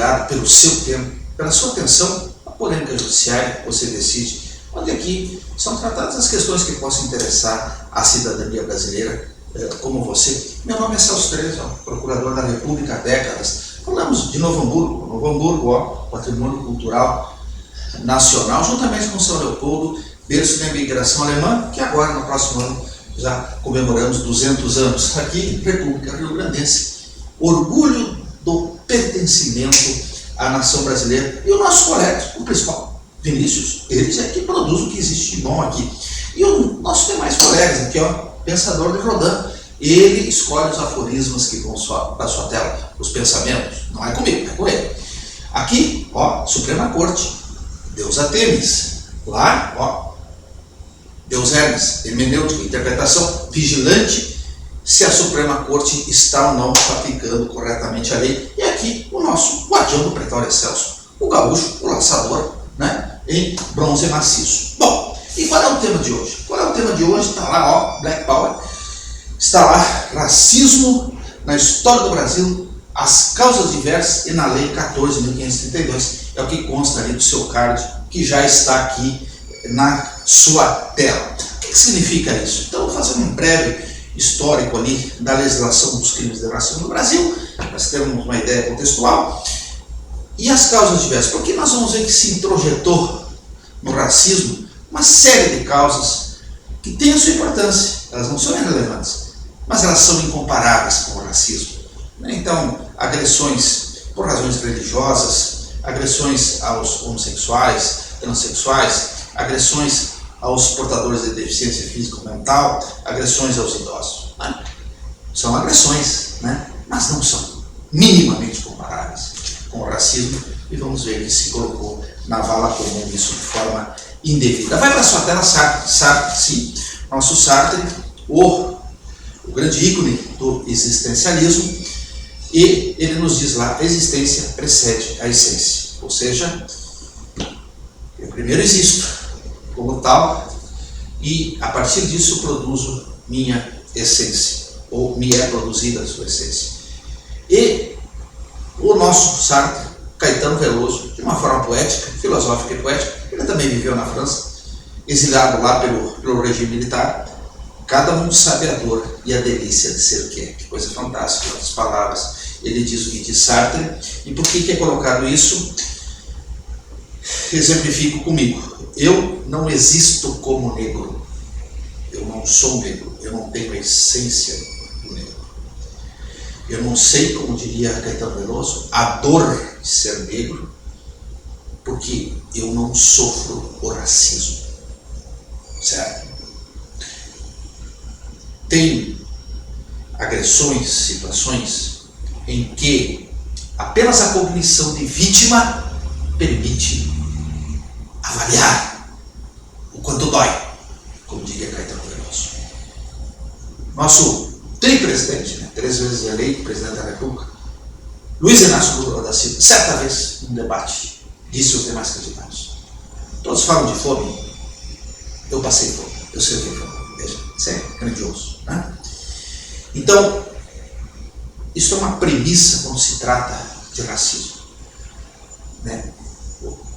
considerado pelo seu tempo, pela sua atenção, a polêmica judiciária, você decide, onde aqui são tratadas as questões que possam interessar a cidadania brasileira, como você. Meu nome é Celso Treza, procurador da República há décadas. Falamos de Novo Hamburgo. Novo Hamburgo, patrimônio cultural nacional, juntamente com São Leopoldo, berço da imigração alemã, que agora, no próximo ano, já comemoramos 200 anos. Aqui, República Rio-Grandense, orgulho do pertencimento à nação brasileira. E o nosso colega, o principal, Vinícius, eles é que produz o que existe de bom aqui. E os nossos demais colegas aqui, pensador de Rodin, ele escolhe os aforismos que vão para a sua tela, os pensamentos. Não é comigo, é com ele. Aqui, Suprema Corte, Deus Artemis. Lá, Deus Hermes, hermenêutica, interpretação, vigilante, se a Suprema Corte está ou não aplicando corretamente a lei. E aqui, o nosso guardião do pretório Celso, o gaúcho, o laçador, né, em bronze maciço. Bom, e qual é o tema de hoje? Qual é o tema de hoje? Está lá, Black Power, está lá, racismo na história do Brasil, as causas diversas e na lei 14.532, é o que consta ali do seu card, que já está aqui na sua tela. O que significa isso? Então, vou fazer um breve histórico ali da legislação dos crimes de racismo no Brasil, para nós termos uma ideia contextual. E as causas diversas, porque nós vamos ver que se introjetou no racismo uma série de causas que têm a sua importância, elas não são irrelevantes, mas elas são incomparáveis com o racismo. Então, agressões por razões religiosas, agressões aos homossexuais, transexuais, agressões aos portadores de deficiência física ou mental, agressões aos idosos. São agressões, mas não são minimamente comparáveis com o racismo, e vamos ver que se colocou na vala comum isso de forma indevida. Vai para a sua tela Sartre, sim, nosso Sartre, o grande ícone do existencialismo, e ele nos diz lá, a existência precede a essência, ou seja, eu primeiro existo como tal, e a partir disso produzo minha essência, ou me é produzida a sua essência. E o nosso Sartre, Caetano Veloso, de uma forma poética, filosófica e poética, ele também viveu na França, exilado lá pelo regime militar. Cada um sabe a dor e a delícia de ser o que é. Que coisa fantástica, em outras palavras. Ele diz o que diz Sartre. E por que é colocado isso? Exemplifico comigo. Eu não existo como negro. Eu não sou negro. Eu não tenho a essência do negro. Eu não sei, como diria Caetano Veloso, a dor de ser negro, porque eu não sofro o racismo. Certo? Tem agressões, situações em que apenas a cognição de vítima permite avaliar o quanto dói, como diria Caetano Veloso. Nosso tri-presidente, 3 vezes eleito presidente da República, Luiz Inácio Lula da Silva, certa vez, num debate, disse aos demais candidatos: todos falam de fome, eu passei fome, eu sei o que é fome. Veja, isso é grandioso, Então, isso é uma premissa quando se trata de racismo,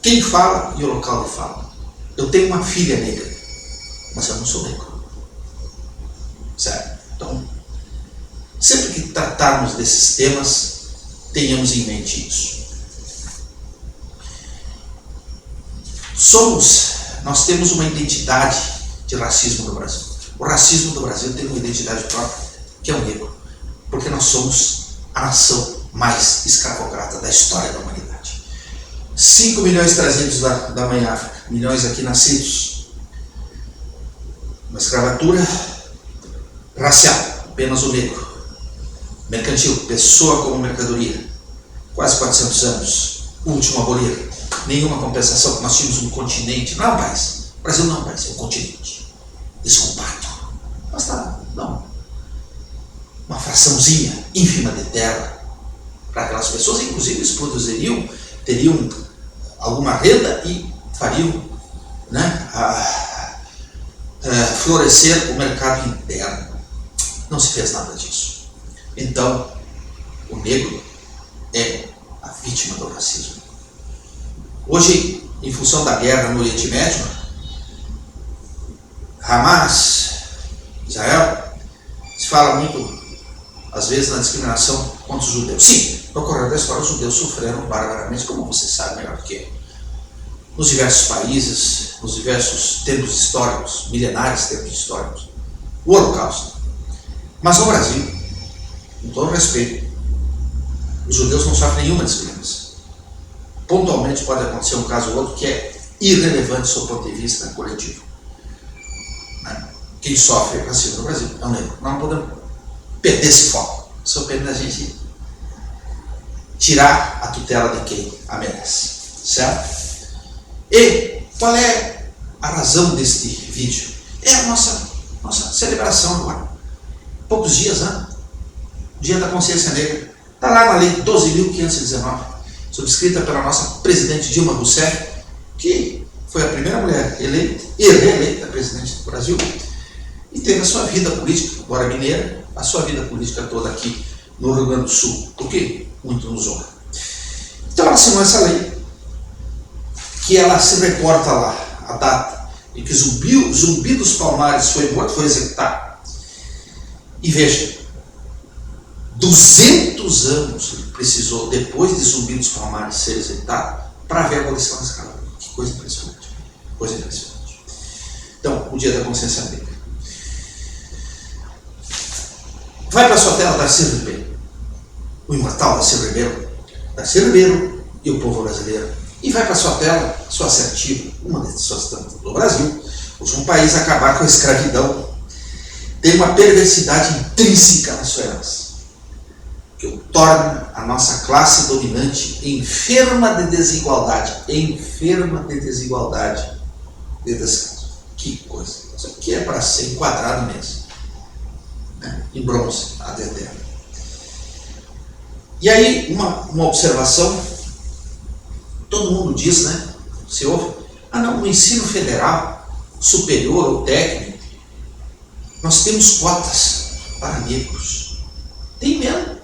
Quem fala e o local de fala. Eu tenho uma filha negra, mas eu não sou negro, certo? Então, sempre que tratarmos desses temas, tenhamos em mente isso. Nós temos uma identidade de racismo no Brasil. O racismo do Brasil tem uma identidade própria, que é o negro, porque nós somos a nação mais escravocrata da história da humanidade. 5 milhões trazidos da mãe África, milhões aqui nascidos. Uma escravatura racial, apenas o negro. Mercantil, pessoa como mercadoria. Quase 400 anos, o último a abolir. Nenhuma compensação, nós tínhamos um continente. Não é um país. O Brasil não é um país, é um continente. Descompacto. Basta, não. Uma fraçãozinha ínfima de terra para aquelas pessoas, inclusive eles produziriam, teriam alguma renda e fariam florescer o mercado interno. Não se fez nada disso. Então, o negro é a vítima do racismo. Hoje, em função da guerra no Oriente Médio, Hamas, Israel, se fala muito, às vezes, na discriminação contra os judeus. Sim, no correr da história, os judeus sofreram barbaramente, como você sabe melhor do que eu. Nos diversos países, nos diversos tempos históricos, milenares tempos históricos, o Holocausto. Mas no Brasil, com todo respeito, os judeus não sofrem nenhuma discriminação. Pontualmente pode acontecer um caso ou outro que é irrelevante do seu ponto de vista coletivo. Quem sofre racismo no Brasil é o negro. Nós não podemos perder esse foco. Só pena a gente tirar a tutela de quem a merece. Certo? E qual é a razão deste vídeo? É a nossa celebração agora. Poucos dias, né? Dia da Consciência Negra. Está lá na Lei 12.519, subscrita pela nossa presidente Dilma Rousseff, que foi a primeira mulher eleita e reeleita presidente do Brasil, e teve a sua vida política, agora mineira, a sua vida política toda aqui no Rio Grande do Sul, o que muito nos honra. Então ela assinou essa lei, que ela se reporta lá, a data em que Zumbi dos Palmares foi morto, foi executado. E veja, 200 anos precisou, depois de Zumbi dos Palmares ser executado, para haver a abolição da escravidão. Que coisa impressionante. Coisa impressionante. Então, o Dia da Consciência Negra. Vai para a sua tela Darcy Ribeiro, o imortal Darcy Ribeiro e o povo brasileiro. E vai para a sua tela, sua assertiva, uma das suas tantas do Brasil, um país a acabar com a escravidão, tem uma perversidade intrínseca na sua herança, que o torna a nossa classe dominante enferma de desigualdade dentro desse caso. Que coisa! Isso aqui é para ser enquadrado mesmo, né? Em bronze, até terra. E aí, uma observação, todo mundo diz, né? Se ouve, não, no ensino federal, superior ou técnico, nós temos cotas para negros. Tem mesmo.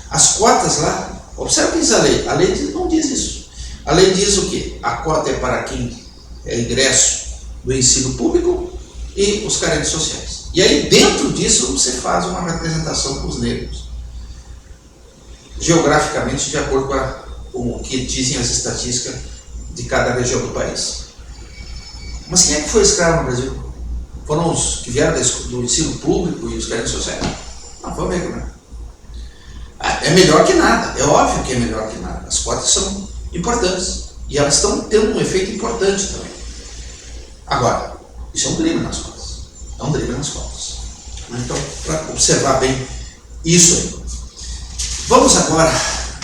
As cotas lá, observa o que diz a lei. A lei não diz isso. A lei diz o quê? A cota é para quem é ingresso do ensino público e os carentes sociais. E aí, dentro disso, você faz uma representação com os negros, geograficamente, de acordo com o que dizem as estatísticas de cada região do país. Mas quem é que foi escravo no Brasil? Foram os que vieram do ensino público e os carentes sociais? Não, foi o negro, né? É melhor que nada, é óbvio que é melhor que nada. As cotas são importantes e elas estão tendo um efeito importante também. Agora, isso é um drible nas cotas. É um drible nas cotas. Então, para observar bem isso aí. Vamos agora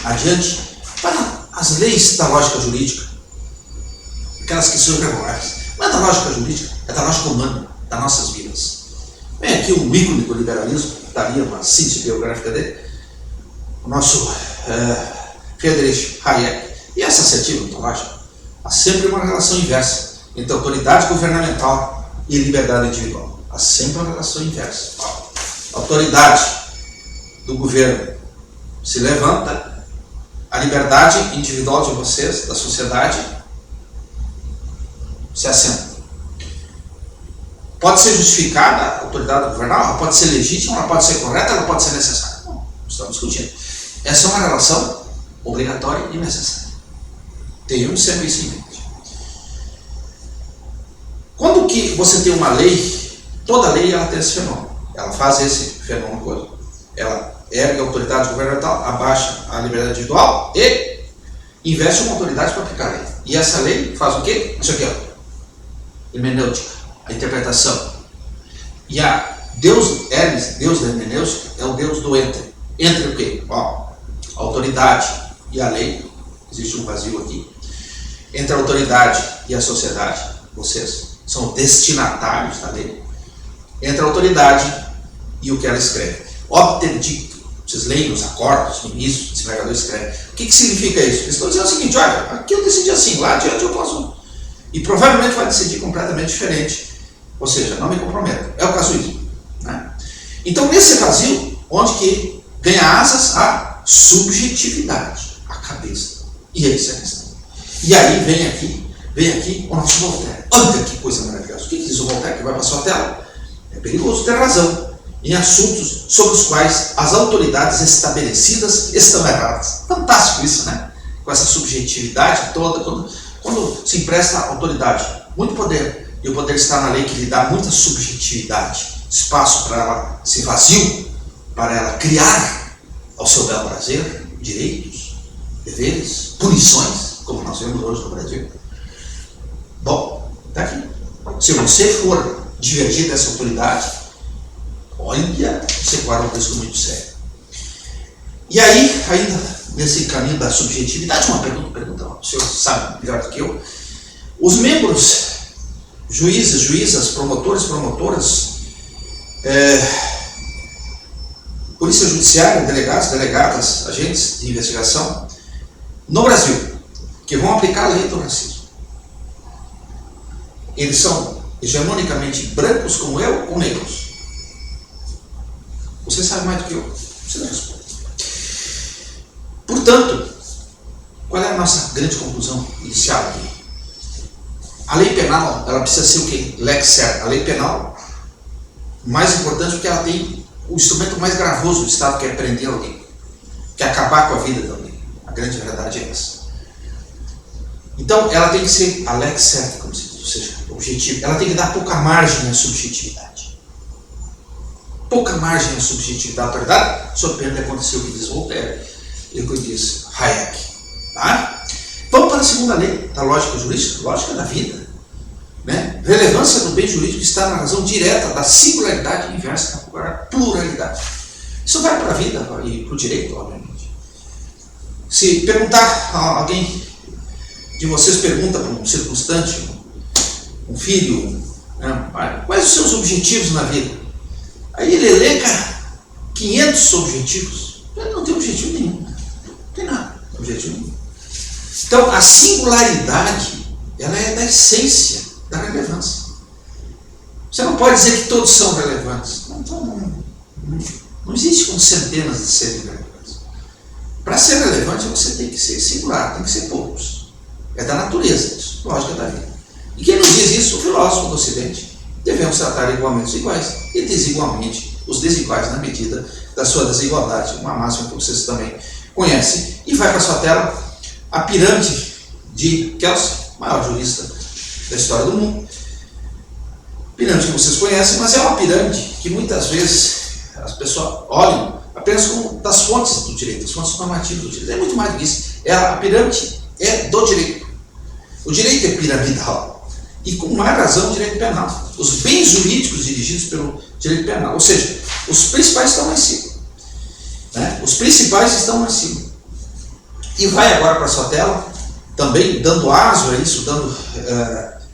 adiante para as leis da lógica jurídica, aquelas que são irregulares. Não é da lógica jurídica, é da lógica humana, das nossas vidas. Vem aqui um ícone do liberalismo, está ali uma síntese biográfica dele, o nosso Friedrich Hayek. E essa assertiva ontológica há sempre uma relação inversa entre autoridade governamental e liberdade individual. Há sempre uma relação inversa. A autoridade do governo se levanta, a liberdade individual de vocês, da sociedade, se assenta. Pode ser justificada a autoridade governamental, ela pode ser legítima, ela pode ser correta, ela pode ser necessária. Não estamos discutindo. Essa é uma relação obrigatória e necessária. Tenhamos sempre isso em mente. Quando que você tem uma lei, toda lei ela tem esse fenômeno. Ela faz esse fenômeno coisa. Ela ergue a autoridade governamental, abaixa a liberdade individual e investe uma autoridade para aplicar a lei. E essa lei faz o quê? Isso aqui, ó. Hermenêutica, a interpretação. E Hermes, Deus da hermenêutica, é o Deus do entre. Entre o quê? Ó, a autoridade e a lei. Existe um vazio aqui. Entre a autoridade e a sociedade, vocês são destinatários da lei. Entre a autoridade e o que ela escreve. Obterdicto. Vocês leem os acordos, os ministros, o desembargador escreve. O que significa isso? Eles estão dizendo o seguinte: olha, aqui eu decidi assim, lá adiante eu posso. E provavelmente vai decidir completamente diferente. Ou seja, não me comprometo. É o casuísmo, né? Então, nesse vazio, onde que ganha asas a subjetividade. a cabeça. E essa é a questão. E aí vem aqui o nosso Voltaire. Olha que coisa maravilhosa. O que diz o Voltaire que vai para a sua tela? É perigoso ter razão em assuntos sobre os quais as autoridades estabelecidas estão erradas. Fantástico isso, né? Com essa subjetividade toda, quando se empresta à autoridade muito poder, e o poder está na lei que lhe dá muita subjetividade, espaço para ela ser vazio, para ela criar ao seu bel prazer direitos, deveres, punições, como nós vemos hoje no Brasil. Bom, está aqui. Se você for divergir dessa autoridade, olha, você corre um risco muito sério. E aí, ainda nesse caminho da subjetividade, uma pergunta, o senhor sabe melhor do que eu. Os membros, juízes, juízas, promotores, promotoras, polícia judiciária, delegados, delegadas, agentes de investigação, no Brasil, que vão aplicar a lei do racismo. Eles são hegemonicamente brancos como eu ou negros? Você sabe mais do que eu. Você não responde. Portanto, qual é a nossa grande conclusão inicial aqui? A lei penal, ela precisa ser o quê? Lex certa. A lei penal, mais importante porque ela tem o instrumento mais gravoso do Estado, que é prender alguém, que é acabar com a vida de alguém. A grande verdade é essa. Então, ela tem que ser a lex certa, como se diz, ou seja, objetiva. Ela tem que dar pouca margem à subjetividade. Pouca margem à subjetividade da autoridade, sob pena de acontecer o que diz Voltaire e o que diz Hayek. Tá? Vamos para a segunda lei da lógica jurídica, lógica da vida. Né? Relevância do bem jurídico está na razão direta da singularidade inversa da pluralidade. Isso vai para a vida e para o direito, obviamente. Se perguntar a alguém de vocês, pergunta para um circunstante, um filho, né, quais os seus objetivos na vida? Aí ele elenca 500 objetivos. Ele não tem objetivo nenhum. Não tem nada. Objetivo nenhum. Então, a singularidade, ela é da essência da relevância. Você não pode dizer que todos são relevantes. Não existe como centenas de seres relevantes. Para ser relevante, você tem que ser singular, tem que ser poucos. É da natureza isso, lógica da vida. E quem nos diz isso? O filósofo do Ocidente. Devemos tratar igualmente os iguais e desigualmente os desiguais na medida da sua desigualdade. Uma máxima que vocês também conhecem. E vai para a sua tela a pirâmide de Kelsen, maior jurista da história do mundo. Pirâmide que vocês conhecem, mas é uma pirâmide que muitas vezes as pessoas olham apenas como das fontes do direito, das fontes normativas do direito. É muito mais do que isso. A pirâmide é do direito. O direito é piramidal. E com mais razão o direito penal. Os bens jurídicos dirigidos pelo direito penal. Ou seja, os principais estão lá em cima. Né? Os principais estão lá em cima. E vai agora para a sua tela, também dando aso a isso,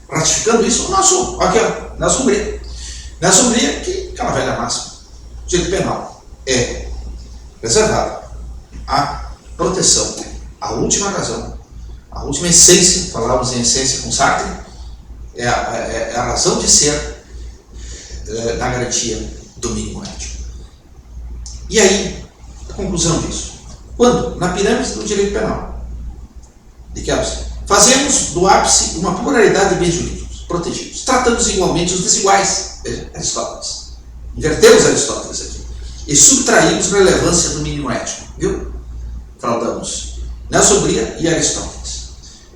ratificando isso, o nosso, aqui, ó, Nelson Hungria. Nelson Hungria, que aquela velha máxima. O direito penal é reservado à proteção, à última razão, a última essência, falávamos em essência com Sartre, é a razão de ser da garantia do mínimo ético. E aí, a conclusão disso. Quando? Na pirâmide do direito penal, de Kelsen, fazemos do ápice uma pluralidade de bens jurídicos protegidos. Tratamos igualmente os desiguais, veja, Aristóteles. Invertemos Aristóteles aqui. E subtraímos relevância do mínimo ético. Viu? Fraudamos Nelson Hungria e Aristóteles.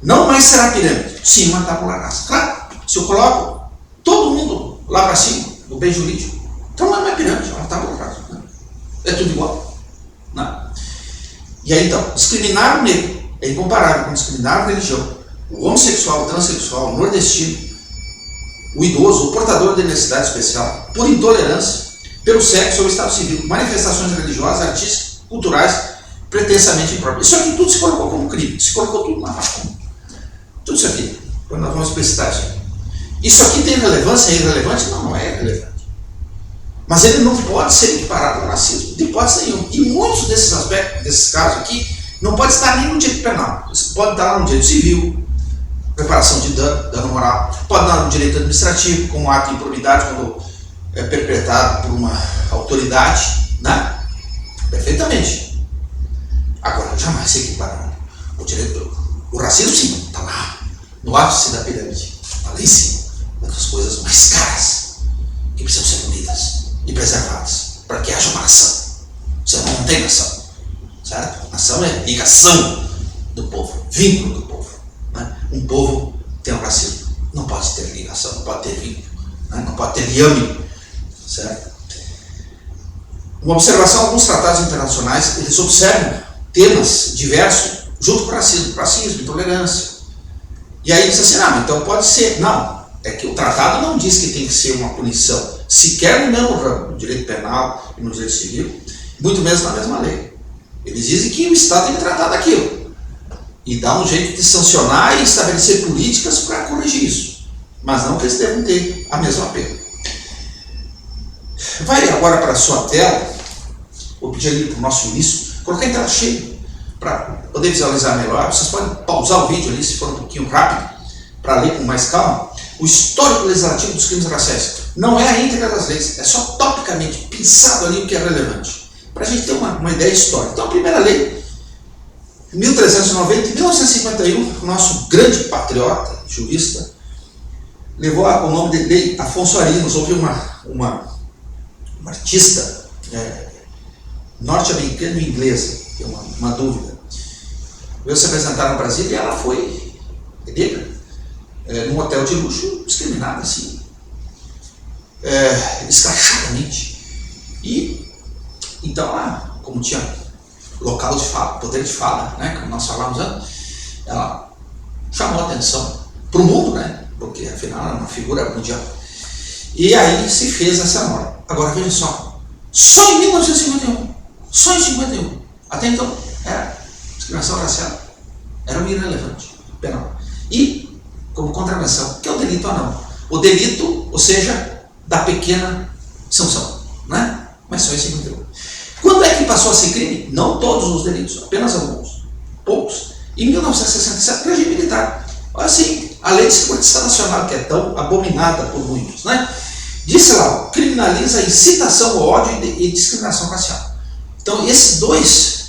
Não mais será pirâmide, sim uma tabula rasa. Claro, se eu coloco todo mundo lá para cima, do bem jurídico, então não é mais pirâmide, é uma tabula rasa. Né? É tudo igual. Não. E aí então, discriminar o negro é incomparável com discriminar a religião, o homossexual, o transexual, o nordestino, o idoso, o portador de necessidade especial, por intolerância, pelo sexo ou estado civil, manifestações religiosas, artísticas, culturais, pretensamente impróprias. Isso aqui tudo se colocou como crime, se colocou tudo na facão. Tudo isso aqui, quando nós vamos explicitar isso aqui. Isso aqui tem relevância? É irrelevante? Não, não é irrelevante. Mas ele não pode ser equiparado ao racismo, de hipótese nenhuma. E muitos desses aspectos, desses casos aqui, não pode estar nem no direito penal. Eles podem estar lá no direito civil, reparação de dano moral, pode estar no direito administrativo, como ato de improbidade, quando é perpetrado por uma autoridade, né? Perfeitamente. Agora, jamais se equiparar O racismo, sim, está lá, no ápice da pirâmide, está lá em cima, das coisas mais caras que precisam ser unidas e preservadas para que haja uma nação. Senão não tem nação, certo? Nação é ligação do povo, vínculo do povo. Né? Um povo tem um racismo, não pode ter ligação, não pode ter vínculo, né? Não pode ter liame, certo? Uma observação: alguns tratados internacionais, eles observam temas diversos junto com o racismo, intolerância. E aí diz assim, então pode ser. Não, é que o tratado não diz que tem que ser uma punição, sequer no mesmo ramo, no direito penal e no direito civil, muito menos na mesma lei. Eles dizem que o Estado tem que tratar daquilo e dar um jeito de sancionar e estabelecer políticas para corrigir isso, mas não que eles devem ter a mesma pena. Vai agora para a sua tela. Vou pedir ali para o nosso início colocar em tela cheia para poder visualizar melhor. Vocês podem pausar o vídeo ali se for um pouquinho rápido para ler com mais calma. O histórico legislativo dos crimes raciais não é a íntegra das leis, é só topicamente pensado ali o que é relevante, para a gente ter uma ideia histórica. Então, a primeira lei, 1390, em 1951, o nosso grande patriota, jurista, levou o nome de Lei Afonso Arinos. Houve uma artista norte-americana e inglesa, que é uma dúvida, veio se apresentar no Brasil e ela foi negra, num hotel de luxo, discriminada assim, escrachadamente. E então ela, como tinha local de fala, poder de fala, né, como nós falamos antes, ela chamou a atenção para o mundo, né, porque afinal era uma figura mundial. E aí se fez essa norma. Agora veja só em 1951, só em 51, até então discriminação racial era um irrelevante penal. E como contravenção, que é o delito ou não. O delito, ou seja, da pequena sanção, né? Mas só em 51. Quando é que passou a ser crime? Não todos os delitos, apenas alguns, poucos. Em 1967, regime militar. Assim, a Lei de Segurança Nacional, que é tão abominada por muitos, né? Disse lá, criminaliza a incitação ao ódio e discriminação racial. Então, esses duas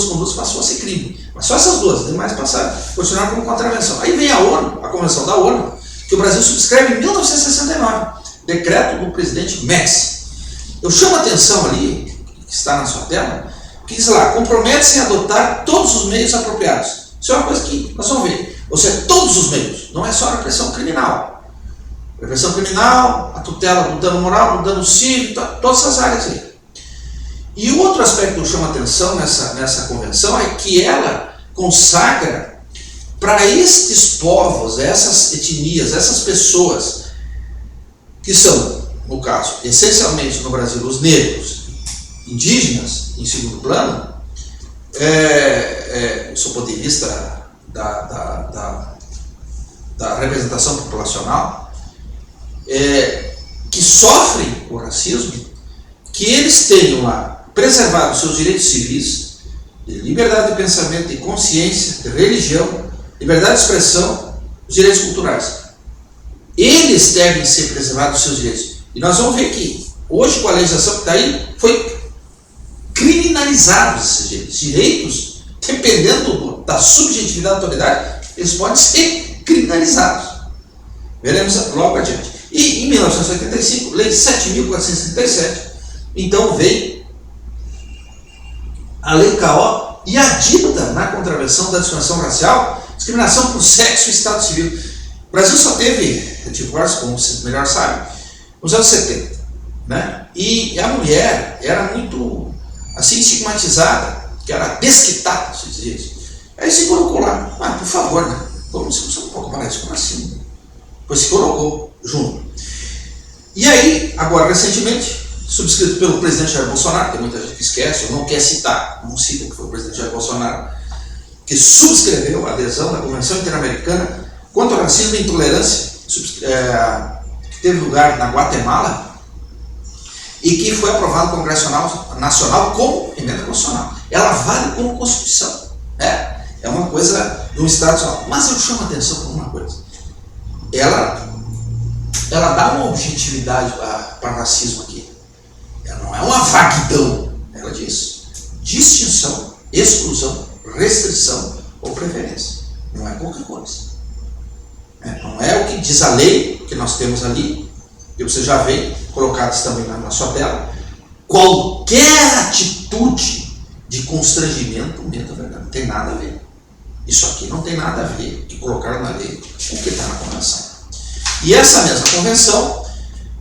condutas passou a ser crime. Mas só essas duas, as demais continuaram como contravenção. Aí vem a ONU, a Convenção da ONU, que o Brasil subscreve em 1969, decreto do presidente Médici. Eu chamo a atenção ali, que está na sua tela, que diz lá, compromete-se em adotar todos os meios apropriados. Isso é uma coisa que nós vamos ver. Ou seja, todos os meios, não é só a repressão criminal. Repressão criminal, a tutela do dano moral, do dano cívico, todas essas áreas aí. E o outro aspecto que eu chamo a atenção nessa convenção é que ela consagra para estes povos, essas etnias, essas pessoas, que são, no caso, essencialmente no Brasil, os negros, indígenas, em segundo plano, do ponto de vista da representação populacional, que sofrem o racismo, que eles tenham lá preservado seus direitos civis, de liberdade de pensamento, de consciência, de religião, liberdade de expressão, os direitos culturais. Eles devem ser preservados seus direitos. E nós vamos ver que hoje, com a legislação que está aí, foi criminalizados esses direitos. Direitos, dependendo da subjetividade da autoridade, eles podem ser criminalizados. Veremos logo adiante. E em 1985, Lei 7.437, então veio a Lei KO e a dita na contravenção da discriminação racial, discriminação por sexo e estado civil. O Brasil só teve divórcio, como vocês melhor sabem, nos anos 70. Né? E a mulher era muito assim estigmatizada, que era desquitada, se dizia isso. Aí se colocou lá, por favor, né? Vamos um pouco mais isso, como assim? Pois se colocou junto. E aí, agora recentemente, subscrito pelo presidente Jair Bolsonaro, tem muita gente que esquece ou não quer citar, não cita que foi o presidente Jair Bolsonaro, que subscreveu a adesão da Convenção Interamericana contra o Racismo e Intolerância, que teve lugar na Guatemala, e que foi aprovado no Congresso Nacional como emenda constitucional. Ela vale como Constituição. É uma coisa de um Estado só. Mas eu chamo a atenção para uma coisa. Ela dá uma objetividade para o racismo aqui. Ela não é uma vaguidão. Ela diz distinção, exclusão, restrição, ou preferência. Não é pouca coisa. Não é o que diz a lei que nós temos ali, que você já vê colocados também na sua tela. Qualquer atitude de constrangimento, não tem nada a ver. Isso aqui não tem nada a ver que colocaram na lei com o que está na convenção. E essa mesma convenção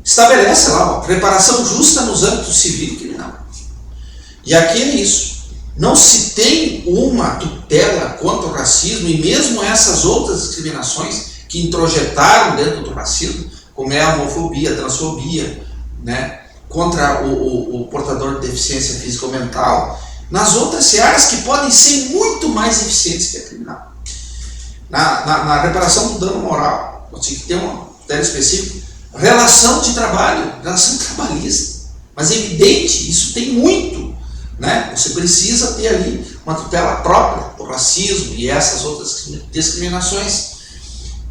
estabelece lá, reparação justa nos âmbitos civil e criminal. E aqui é isso. Não se tem uma tutela contra o racismo, e mesmo essas outras discriminações que introjetaram dentro do racismo, como é a homofobia, a transfobia, né, contra o portador de deficiência física ou mental, nas outras searas que podem ser muito mais eficientes que a criminal. Na reparação do dano moral, tinha que ter uma tutela específica. Relação de trabalho, relação trabalhista. Mas é evidente, isso tem muito. Né? Você precisa ter ali uma tutela própria do racismo e essas outras discriminações.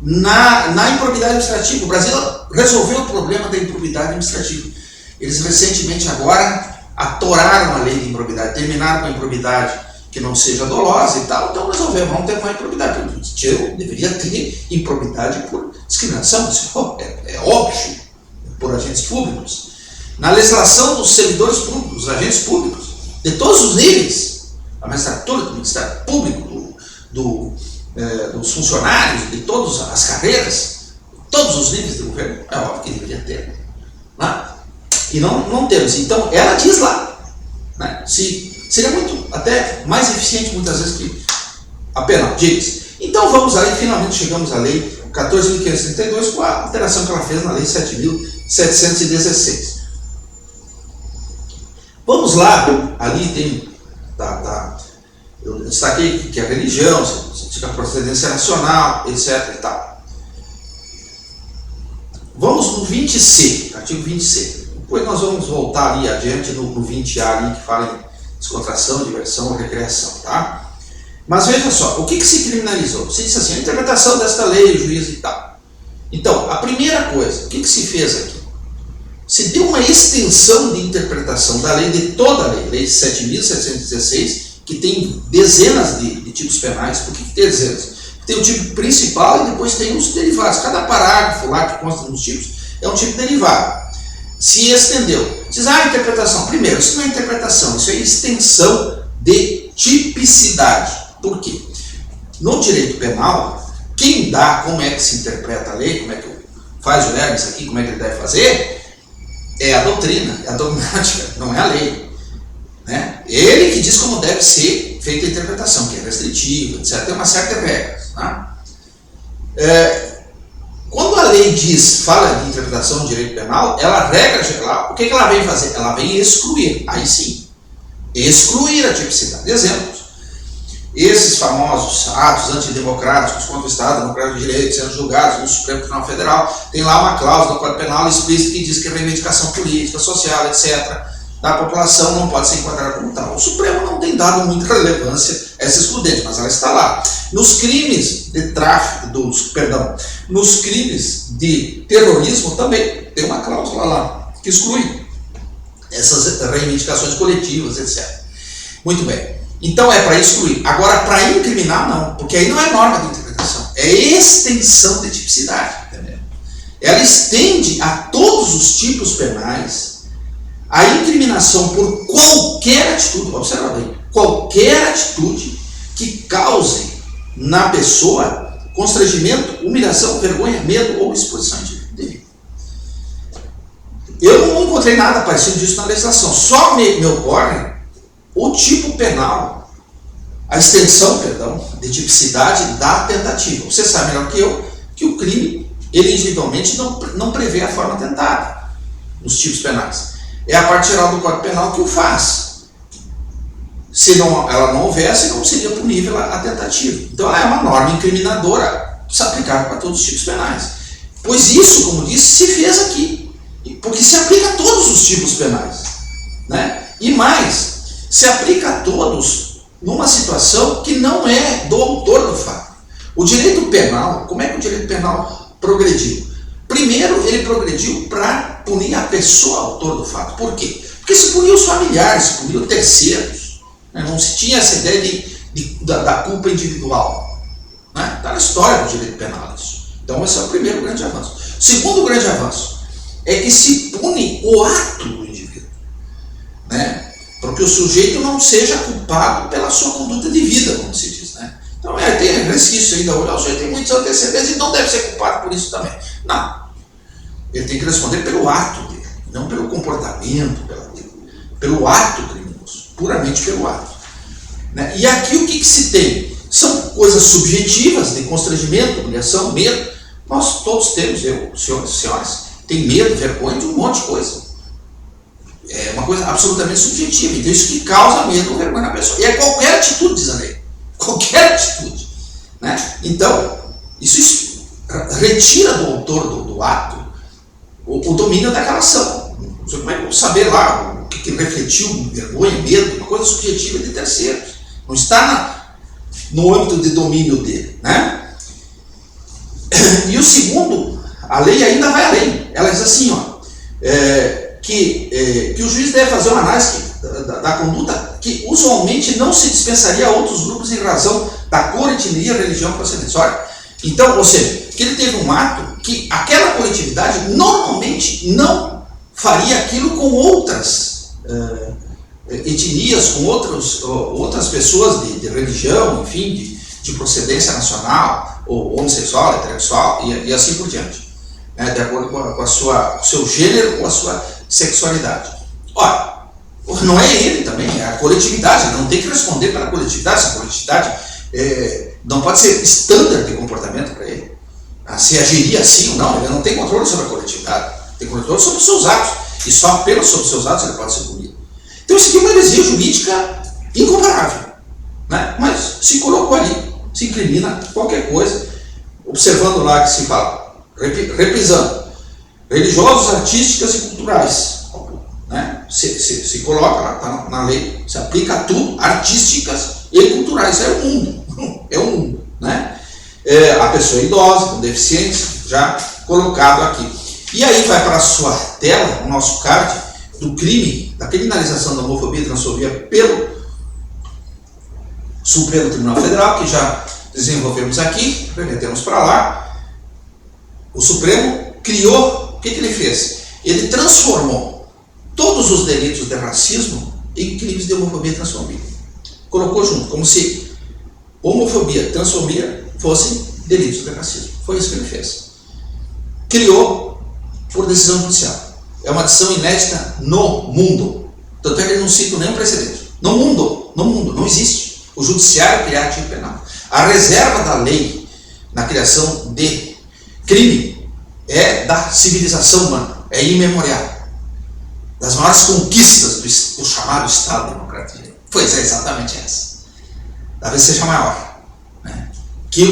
Na improbidade administrativa, o Brasil resolveu o problema da improbidade administrativa. Eles recentemente agora atoraram a lei de improbidade, terminaram com a improbidade que não seja dolosa e tal, então resolveram, vamos ter mais improbidade. Eu deveria ter improbidade por discriminação, isso é óbvio, por agentes públicos. Na legislação dos servidores públicos, dos agentes públicos, de todos os níveis, a magistratura, do Ministério Público, dos funcionários, de todas as carreiras, todos os níveis do governo, é óbvio que deveria ter. Né? E não temos. Então, ela diz lá, né? Seria muito, até mais eficiente muitas vezes que a penal, diz. Então vamos lá e finalmente chegamos à lei 14.532 com a alteração que ela fez na lei 7.716. Vamos lá, ali tem, eu destaquei que a religião, a procedência nacional, etc. e tal. Vamos no 20C, artigo 20C. Depois nós vamos voltar ali adiante no 20A ali, que fala em descontração, diversão, recreação, tá? Mas veja só, o que se criminalizou? Se disse assim, a interpretação desta lei, o juiz e tal. Então, a primeira coisa, o que se fez aqui? Se deu uma extensão de interpretação da lei, de toda a lei, lei 7.716, que tem dezenas de tipos penais. Por que tem dezenas? Tem o tipo principal e depois tem os derivados. Cada parágrafo lá que consta nos tipos é um tipo derivado. Se estendeu. Diz, interpretação. Primeiro, isso não é interpretação, isso é extensão de tipicidade. Por quê? No direito penal, quem dá como é que se interpreta a lei, como é que faz o Hermes aqui, como é que ele deve fazer, é a doutrina, é a dogmática, não é a lei. Né? Ele que diz como deve ser feita a interpretação, que é restritiva, etc. Tem uma certa regra. Tá? Quando a lei fala de interpretação do direito penal, ela regra geral, o que ela vem fazer? Ela vem excluir, aí sim, excluir a tipicidade. Exemplos, esses famosos atos antidemocráticos contra o Estado Democrático de Direito sendo julgados no Supremo Tribunal Federal, tem lá uma cláusula do Código Penal explícita que diz que a reivindicação política, social, etc., da população não pode ser enquadrada como tal. O Supremo não tem dado muita relevância a essa excludente, mas ela está lá. Nos crimes de tráfico, nos crimes de terrorismo também tem uma cláusula lá que exclui essas reivindicações coletivas, etc. Muito bem. Então é para excluir. Agora, para incriminar, não, porque aí não é norma de interpretação, é extensão de tipicidade. Entendeu? Ela estende a todos os tipos penais a incriminação por qualquer atitude, observa bem, qualquer atitude que cause na pessoa constrangimento, humilhação, vergonha, medo ou exposição indevida. Eu não encontrei nada parecido disso na legislação, só me ocorre o tipo penal, a extensão, de tipicidade da tentativa. Você sabe melhor que eu que o crime, ele individualmente não prevê a forma tentada nos tipos penais. É a parte geral do Código Penal que o faz. Se ela não houvesse, como seria punível a tentativa. Então ela é uma norma incriminadora aplicável para todos os tipos penais. Pois isso, como disse, se fez aqui. Porque se aplica a todos os tipos penais. Né? E mais, se aplica a todos numa situação que não é do autor do fato. O direito penal, como é que o direito penal progrediu? Primeiro, ele progrediu para punir a pessoa autor do fato. Por quê? Porque se punia os familiares, se punia os terceiros. Né? Não se tinha essa ideia da culpa individual. Né? Está na história do direito penal isso. Então esse é o primeiro grande avanço. O segundo grande avanço é que se pune o ato do indivíduo, né? Para que o sujeito não seja culpado pela sua conduta de vida, como se diz. Né? Então tem resquício ainda, o sujeito tem muitos antecedentes e não deve ser culpado por isso também. Não. Ele tem que responder pelo ato dele, não pelo comportamento, pelo ato criminoso, puramente pelo ato. Né? E aqui o que se tem? São coisas subjetivas, de constrangimento, humilhação, medo. Nós todos temos, senhores e senhoras, tem medo, vergonha de um monte de coisa. É uma coisa absolutamente subjetiva. Então isso que causa medo ou vergonha na pessoa. E é qualquer atitude, diz a lei. Qualquer atitude. Né? Então, isso retira do autor do ato o domínio daquela ação. Como é que eu vou saber lá o que refletiu, vergonha, medo, uma coisa subjetiva de terceiros. Não está no âmbito de domínio dele. Né? E o segundo, a lei ainda vai além. Ela diz assim, ó, que o juiz deve fazer uma análise da conduta que usualmente não se dispensaria a outros grupos em razão da cor, etnia, religião, procedência. Então, ou seja, que ele teve um ato que aquela coletividade normalmente não faria aquilo com outras etnias, com outras pessoas de religião, enfim, de procedência nacional, ou homossexual, heterossexual, e assim por diante, né, de acordo com o seu gênero ou a sua sexualidade. Ora, não é ele também, é a coletividade, ele não tem que responder pela coletividade, essa coletividade não pode ser estándar de comportamento para ele. Se agiria assim ou não, ele não tem controle sobre a coletividade, tem controle sobre os seus atos, e só apenas sobre os seus atos ele pode ser punido. Então isso aqui é uma heresia jurídica incomparável, né? Mas se colocou ali, se incrimina qualquer coisa, observando lá que se fala, reprisando, religiosos, artísticas e culturais, né? Se coloca lá, está na lei, se aplica a tudo, artísticas e culturais, é o mundo, né? A pessoa idosa, com deficiência, já colocado aqui. E aí vai para a sua tela, o nosso card, do crime, da criminalização da homofobia e transfobia pelo Supremo Tribunal Federal, que já desenvolvemos aqui, remetemos para lá. O Supremo criou, o que ele fez? Ele transformou todos os delitos de racismo em crimes de homofobia e transfobia. Colocou junto, como se homofobia e transfobia fossem delitos de racismo. Foi isso que ele fez. Criou por decisão judicial. É uma decisão inédita no mundo. Tanto é que ele não cita nenhum precedente. No mundo, não existe. O judiciário criar tipo penal. A reserva da lei na criação de crime é da civilização humana, é imemorial. Das maiores conquistas do chamado Estado Democrático. Pois é, exatamente essa. Talvez seja maior. Né? Que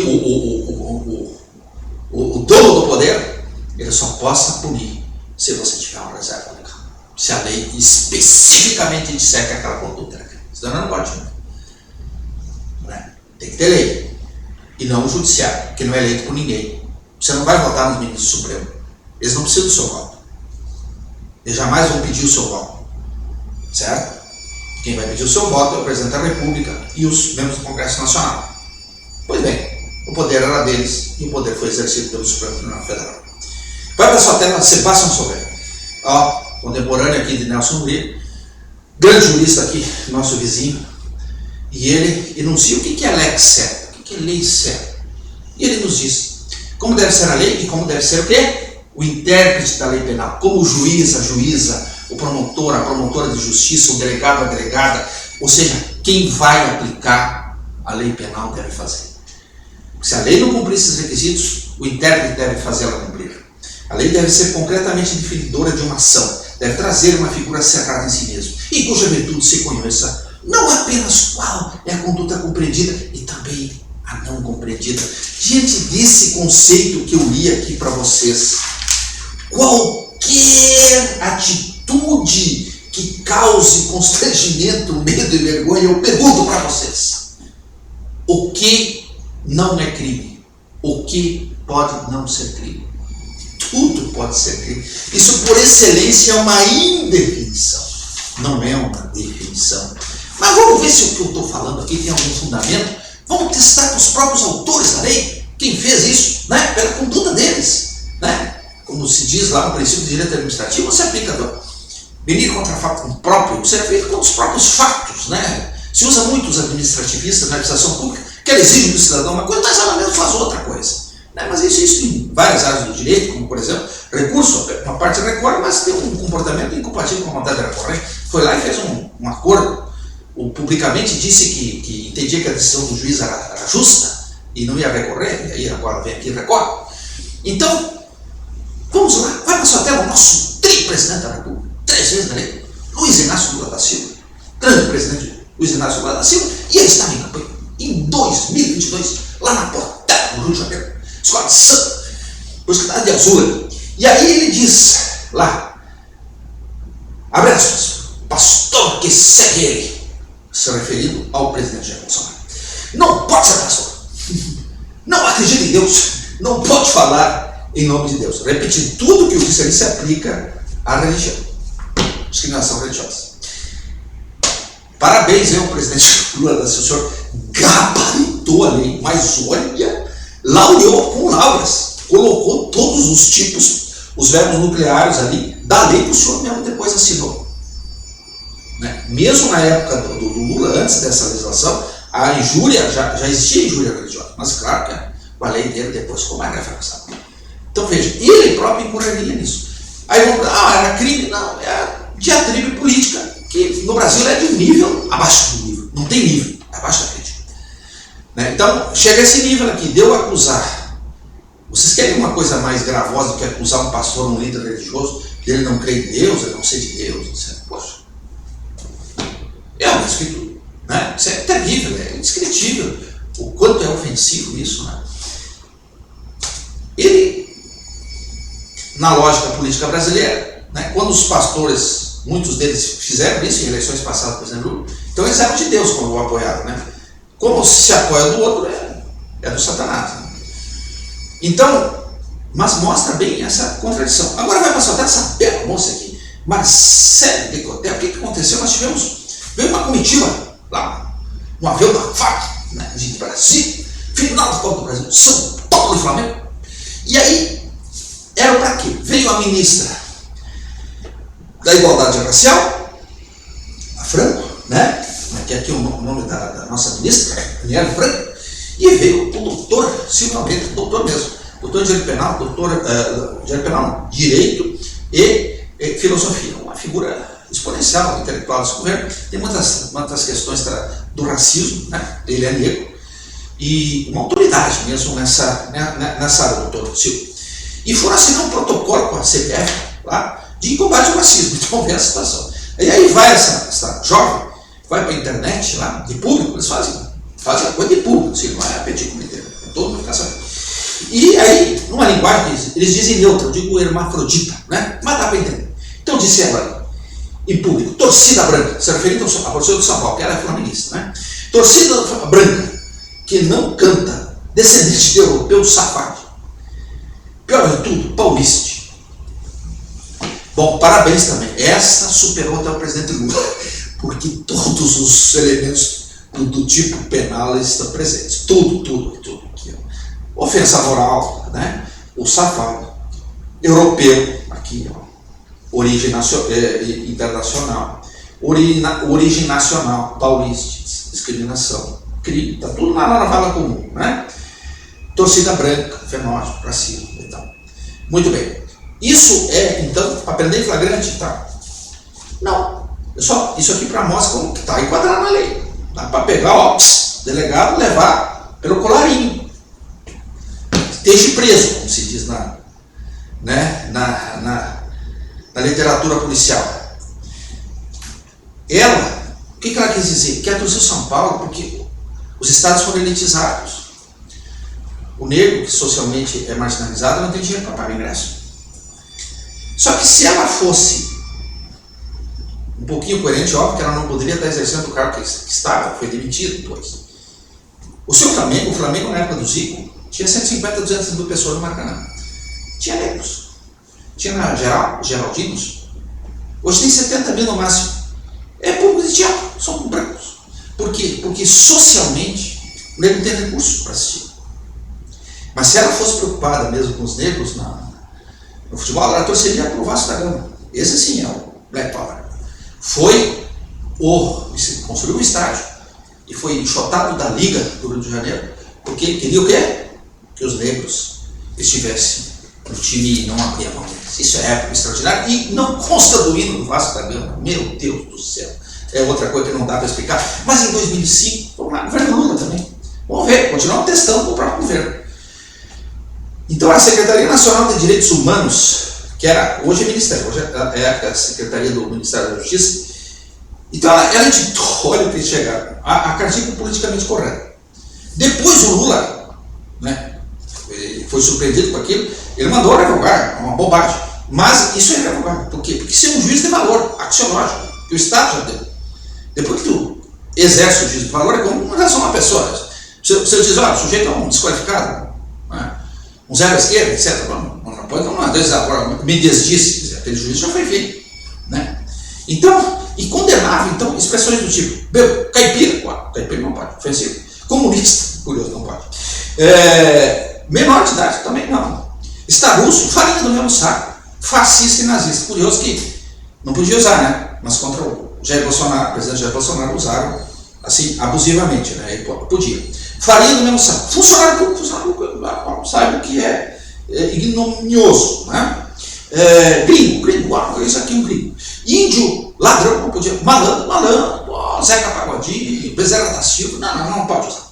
o dono do poder, ele só possa punir se você tiver uma reserva legal. Se a lei especificamente disser que aquela conduta é crime. Senão não pode. Né? Tem que ter lei. E não o judiciário, que não é eleito por ninguém. Você não vai votar nos ministros do Supremo. Eles não precisam do seu voto. Eles jamais vão pedir o seu voto. Certo? Quem vai pedir o seu voto é o presidente da República e os membros do Congresso Nacional. Pois bem, o poder era deles e o poder foi exercido pelo Supremo Tribunal Federal. Vai para a sua tela, Sebastião Solveig, contemporâneo aqui de Nelson Murilo, grande jurista aqui, nosso vizinho, e ele enuncia o que é lex certa, o que é lei certa. E ele nos diz como deve ser a lei e como deve ser o quê? O intérprete da lei penal, como o juiz, a juíza, o promotor, a promotora de justiça, o delegado, a delegada, ou seja, quem vai aplicar a lei penal deve fazer. Se a lei não cumprir esses requisitos, o intérprete deve fazê-la cumprir. A lei deve ser concretamente definidora de uma ação, deve trazer uma figura cercada em si mesmo, e cuja virtude se conheça não apenas qual é a conduta compreendida, e também a não compreendida. Diante desse conceito que eu li aqui para vocês, qualquer atitude que cause constrangimento, medo e vergonha, eu pergunto para vocês, o que não é crime? O que pode não ser crime? Tudo pode ser crime. Isso, por excelência, é uma indefinição. Não é uma definição. Mas vamos ver se o que eu estou falando aqui tem algum fundamento. Vamos testar com os próprios autores da lei. Quem fez isso, né? Pela conduta deles, né? Como se diz lá no princípio de direito administrativo, você aplica venir contra fato próprio, você aplica contra os próprios fatos, né? Se usa muito os administrativistas na administração pública, que ela exige do cidadão uma coisa, mas ela mesmo faz outra coisa. Né? Mas isso em várias áreas do direito, como por exemplo, recurso, uma parte recorre, mas tem um comportamento incompatível com a vontade recorrente. Foi lá e fez um acordo, publicamente disse que entendia que a decisão do juiz era justa e não ia recorrer, e aí agora vem aqui e recorre. Então, vamos lá, vai para sua tela o nosso tri-presidente da República, 3 vezes na lei, Luiz Inácio Lula da Silva, grande presidente Luiz Inácio Lula da Silva, e ele estava em campanha em 2022, lá na Portela, no Rio de Janeiro, escola de samba, por isso que está de azul ali. E aí ele diz lá, abre aspas, pastor que segue ele, se referindo ao presidente Jair Bolsonaro, não pode ser pastor, não acredita em Deus, não pode falar em nome de Deus. Repetir tudo que eu disse ali se aplica à religião, discriminação religiosa. Parabéns, ao presidente Lula da Silva, o senhor gabaritou a lei, mas olha, laureou com lauras, colocou todos os tipos, os verbos nucleares ali, da lei que o senhor mesmo depois assinou. Né? Mesmo na época do Lula, antes dessa legislação, a injúria, já existia injúria religiosa, mas claro que a lei dele depois ficou mais reforçada. Então veja, ele próprio incorreria nisso. Aí vamos era crime? Não, é diatribe política, que no Brasil é de um nível abaixo do nível, não tem nível, é abaixo da crítica. Né? Então, chega a esse nível aqui, deu acusar. Vocês querem uma coisa mais gravosa do que acusar um pastor, um líder religioso, que ele não crê em Deus, ele não ser de Deus, etc. Poxa, é uma escritura, né? Isso é terrível, é indescritível o quanto é ofensivo isso, né? Ele, na lógica política brasileira, né, quando os pastores, muitos deles fizeram isso em eleições passadas, por exemplo, Lula, então eles eram de Deus quando o apoiaram, né? Como se apoia do outro, é do Satanás. Né? Então, mas mostra bem essa contradição. Agora vai passar até essa bela moça aqui, Marcele Decotel. O que aconteceu? Nós veio uma comitiva lá, um avião da FAC, né, de Brasília, final do Copa do Brasil, São Paulo e Flamengo. E aí, era para quê? Veio a ministra da Igualdade Racial, a Franco, né? Que aqui é o nome da nossa ministra, Daniela Franco, e veio o doutor Silvio Almeida, doutor mesmo, doutor em Direito Penal, Direito Penal, Direito e Filosofia, uma figura exponencial, intelectual desse governo. Tem muitas questões do racismo, né? Ele é negro, e uma autoridade mesmo nessa área, doutor Silvio. E foram assinar um protocolo com a CBF lá de combate ao racismo. Então, vê a situação. E aí vai essa jovem, vai para a internet lá, de público, eles fazem a coisa de público, assim, não é petit comité, todo mundo fica sabendo. E aí, numa linguagem, eles dizem neutra, eu digo hermafrodita, né? Mas dá para entender. Então disse ela em público, torcida branca, se referindo à torcida do São Paulo, que ela é flamenguista, né? Torcida branca, que não canta, descendente de europeu safado. Pior de tudo, pauliste. Bom, parabéns também. Essa superou até o presidente Lula, porque todos os elementos do tipo penal estão presentes. Tudo aqui. Ó. Ofensa moral, né? O safado. Europeu, aqui, ó. Origem internacional. Origem nacional, paulista, discriminação. Crime, está tudo lá na vala comum, né? Torcida branca, fenótipo, racismo e tal. Muito bem. Isso é, então, aprender em flagrante, tá? Não. Isso aqui para mostrar como que está enquadrado na lei. Dá para pegar, ó, delegado, levar pelo colarinho. Esteja preso, como se diz na literatura policial. Ela, o que ela quis dizer? Que aduziu São Paulo porque os estados foram elitizados. O negro, que socialmente é marginalizado, não tem dinheiro para pagar ingresso. Só que se ela fosse um pouquinho coerente, óbvio que ela não poderia estar exercendo o cargo que estava, foi demitido depois. O Flamengo na época do Zico, tinha 150, 200 mil pessoas no Maracanã. Tinha negros. Tinha Geraldinos. Hoje tem 70 mil no máximo. É público de teatro, são brancos. Por quê? Porque socialmente o negro não tem recurso para assistir. Mas se ela fosse preocupada mesmo com os negros no futebol, ela torceria para o Vasco da Gama. Esse sim é o Black Power. Construiu um estádio e foi enxotado da Liga do Rio de Janeiro, porque queria o quê? Que os negros estivessem no time e não abria mão. Isso é época extraordinária e não consta do hino do Vasco da Gama. Meu Deus do céu. É outra coisa que não dá para explicar. Mas em 2005, vamos lá, governo Lula também. Vamos ver, continuamos testando com o próprio governo. Então a Secretaria Nacional de Direitos Humanos, que era, hoje é Ministério, hoje é a Secretaria do Ministério da Justiça, então ela editou, olha o que eles chegaram, a cartilha politicamente correta. Depois o Lula, né, foi surpreendido com aquilo, ele mandou revogar, uma bobagem. Mas isso é revogável. Por quê? Porque isso é um juízo de valor axiológico, que o Estado já deu. Depois que tu exerce o juízo de valor, é como em relação a uma pessoa. Se eu diz, olha, o sujeito é um desqualificado, né, um zero à esquerda, etc. Não pode, não, às vezes agora me desdisse, aquele juízo já foi feito. Né? Então, e condenava então expressões do tipo, caipira não pode, ofensivo. Comunista, curioso, não pode. Menor de idade, também não. Estaruço, farinha do mesmo saco. Fascista e nazista. Curioso que não podia usar, né? Mas contra o Jair Bolsonaro, o presidente Jair Bolsonaro, usaram assim, abusivamente, né? Ele podia. Farinha do mesmo saco. Funcionário público, sabe o que é ignominioso, né? Gringo, isso aqui é um gringo. Índio, ladrão, não podia. Malandro, Zeca Pagodinho, Bezerra da Silva, não pode usar.